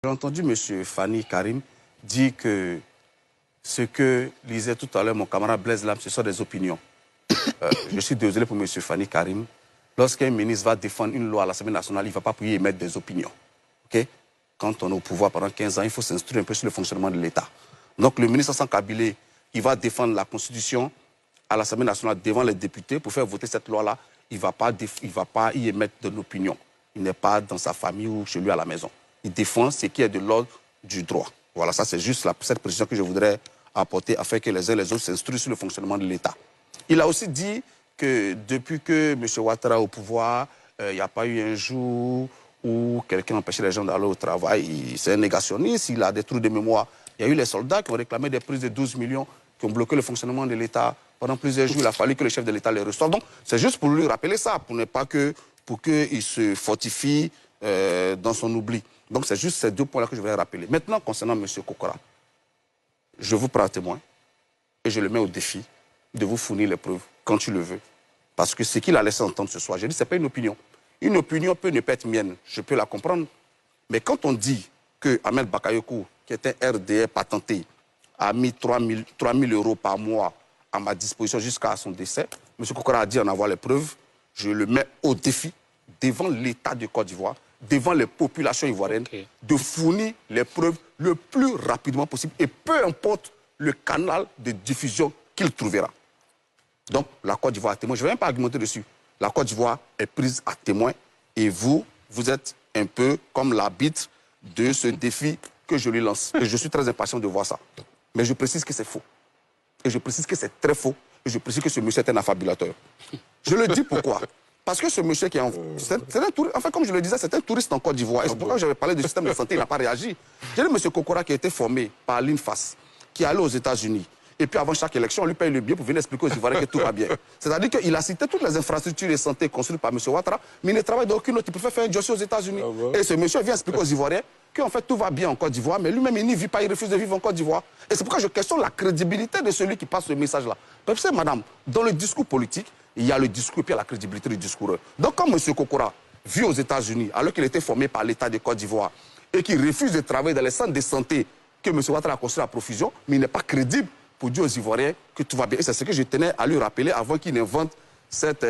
J'ai entendu M. Fani Karim dire que ce que lisait tout à l'heure mon camarade Blaise Lam, ce sont des opinions. Je suis désolé pour M. Fani Karim. Lorsqu'un ministre va défendre une loi à l'Assemblée nationale, il ne va pas pouvoir émettre des opinions. Okay? Quand on est au pouvoir pendant 15 ans, il faut s'instruire un peu sur le fonctionnement de l'État. Donc le ministre Hassan Kabilé, il va défendre la Constitution à l'Assemblée nationale devant les députés pour faire voter cette loi-là. Il ne va pas y émettre de l'opinion. Il n'est pas dans sa famille ou chez lui à la maison. Il défend ce qui est de l'ordre du droit. Voilà, ça c'est juste cette précision que je voudrais apporter afin que les uns et les autres s'instruisent sur le fonctionnement de l'État. Il a aussi dit que depuis que M. Ouattara est au pouvoir, il n'y a pas eu un jour où quelqu'un empêchait les gens d'aller au travail. C'est un négationniste, il a des trous de mémoire. Il y a eu les soldats qui ont réclamé des prises de 12 millions, qui ont bloqué le fonctionnement de l'État. Pendant plusieurs jours, il a fallu que le chef de l'État les reçoive. Donc, c'est juste pour lui rappeler ça, pour qu'il se fortifie dans son oubli. Donc, c'est juste ces deux points-là que je voulais rappeler. Maintenant, concernant M. Kokora, je vous prends à témoin et je le mets au défi de vous fournir les preuves quand tu le veux. Parce que ce qu'il a laissé entendre ce soir, j'ai dit, ce n'est pas une opinion. Une opinion peut ne pas être mienne, je peux la comprendre. Mais quand on dit que Ahmed Bakayoko, qui est un RDR patenté, a mis 3 000 € par mois à ma disposition jusqu'à son décès, M. Kokora a dit en avoir les preuves, je le mets au défi devant l'État de Côte d'Ivoire, devant les populations ivoiriennes, de fournir les preuves le plus rapidement possible et peu importe le canal de diffusion qu'il trouvera. Donc, la Côte d'Ivoire est témoin. Je ne vais même pas argumenter dessus. La Côte d'Ivoire est prise à témoin et vous êtes un peu comme l'arbitre de ce défi que je lui lance. Et je suis très impatient de voir ça. Mais je précise que c'est faux. Et je précise que c'est très faux. Et je précise que ce monsieur est un affabulateur. Je le dis pourquoi. Parce que ce monsieur qui est un touriste, enfin comme je le disais, c'est un touriste en Côte d'Ivoire. Et c'est pourquoi j'avais parlé du système de santé, il n'a pas réagi. J'ai dit M. Kokora qui a été formé par l'INFAS, qui est allé aux États-Unis. Et puis avant chaque élection, on lui paye le billet pour venir expliquer aux Ivoiriens que tout va bien. C'est-à-dire qu'il a cité toutes les infrastructures de santé construites par M. Ouattara, mais il ne travaille d'aucune autre. Il préfère faire un dossier aux États-Unis. Et ce monsieur vient expliquer aux Ivoiriens qu'en fait tout va bien en Côte d'Ivoire, mais lui-même il n'y vit pas, il refuse de vivre en Côte d'Ivoire. Et c'est pourquoi je questionne la crédibilité de celui qui passe ce message-là. Parce que madame, dans le discours politique, il y a le discours et puis il y a la crédibilité du discours. Donc quand M. Kokora vit aux États-Unis, alors qu'il était formé par l'État de Côte d'Ivoire, et qu'il refuse de travailler dans les centres de santé que M. Ouattara a construit à profusion, mais il n'est pas crédible pour dire aux Ivoiriens que tout va bien. Et c'est ce que je tenais à lui rappeler avant qu'il n'invente cette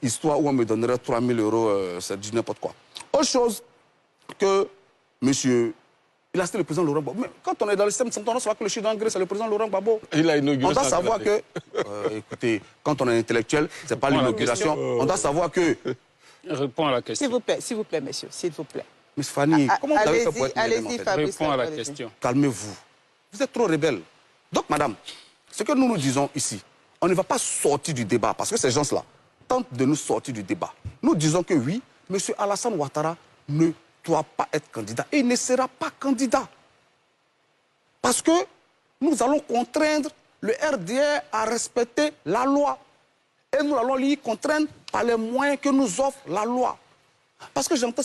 histoire où on me donnerait 3 000 €, c'est du n'importe quoi. Autre chose que monsieur... Il a cité le président Laurent Gbagbo. Mais quand on est dans le système de santé, on doit savoir que le chef d'engrais, c'est le président Laurent Gbagbo. Il a inauguré. On doit savoir que... écoutez, quand on est intellectuel, ce n'est pas l'inauguration. On doit savoir que... Réponds à la question. S'il vous plaît, monsieur, s'il vous plaît. Miss Fanny, comment vous avez fait pour être allez-y, Fabrice. Réponds à la question. Calmez-vous. Vous êtes trop rebelle. Donc, madame, ce que nous disons ici, on ne va pas sortir du débat, parce que ces gens-là tentent de nous sortir du débat. Nous disons que oui, M. Alassane Ouattara ne doit pas être candidat et il ne sera pas candidat. Parce que nous allons contraindre le RDR à respecter la loi. Et nous allons l'y contraindre par les moyens que nous offre la loi. Parce que j'entends